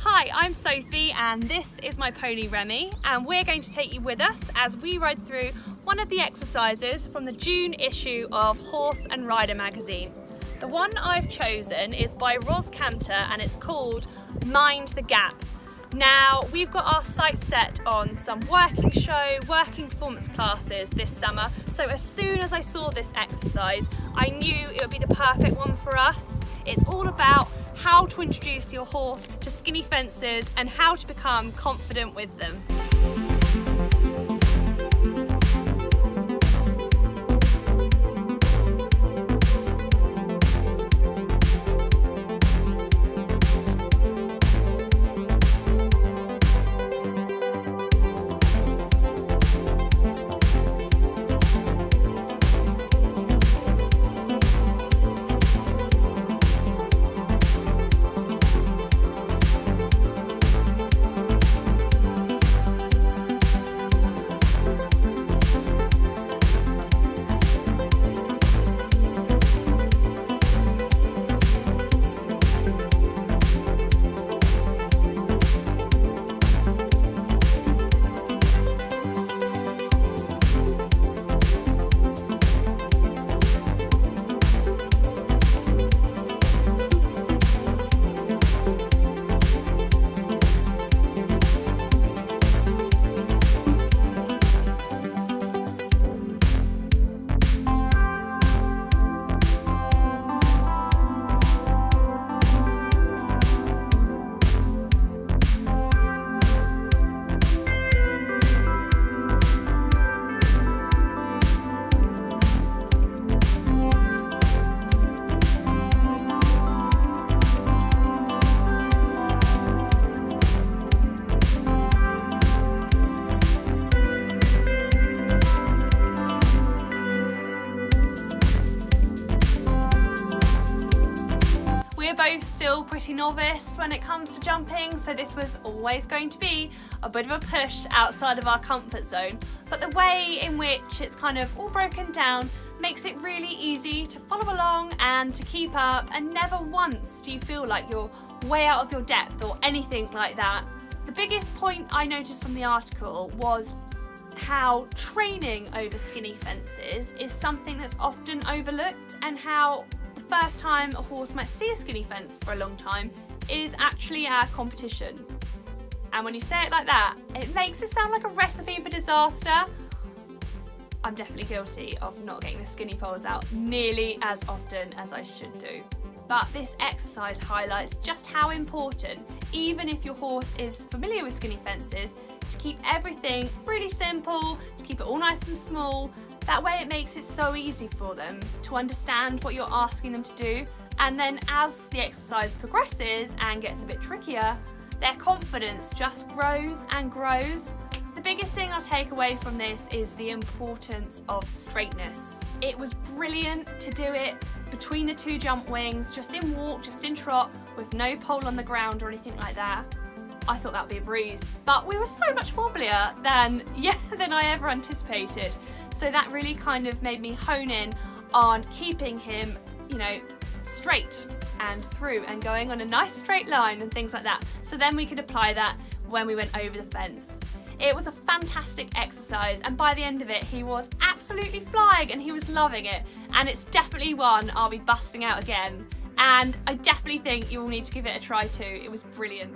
Hi, I'm Sophie and this is my pony Remy, and we're going to take you with us as we ride through one of the exercises from the June issue of Horse and Rider magazine. The one I've chosen is by Ros Canter and it's called Mind the Gap. Now, we've got our sights set on some working performance classes this summer, so as soon as I saw this exercise, I knew it would be the perfect one for us. It's all about how to introduce your horse to skinny fences and how to become confident with them. We're both still pretty novice when it comes to jumping, so this was always going to be a bit of a push outside of our comfort zone, but the way in which it's kind of all broken down makes it really easy to follow along and to keep up, and never once do you feel like you're way out of your depth or anything like that. The biggest point I noticed from the article was how training over skinny fences is something that's often overlooked, and how the first time a horse might see a skinny fence for a long time is actually our competition. And when you say it like that, it makes it sound like a recipe for disaster. I'm definitely guilty of not getting the skinny poles out nearly as often as I should do. But this exercise highlights just how important, even if your horse is familiar with skinny fences, to keep everything really simple, to keep it all nice and small. That way it makes it so easy for them to understand what you're asking them to do, and then as the exercise progresses and gets a bit trickier, their confidence just grows and grows. The biggest thing I take away from this is the importance of straightness. It was brilliant to do it between the two jump wings, just in walk, just in trot, with no pole on the ground or anything like that. I thought that would be a breeze, but we were so much wobblier than I ever anticipated. So that really kind of made me hone in on keeping him, straight and through and going on a nice straight line and things like that. So then we could apply that when we went over the fence. It was a fantastic exercise, and by the end of it he was absolutely flying and he was loving it, and it's definitely one I'll be busting out again, and I definitely think you will need to give it a try too. It was brilliant.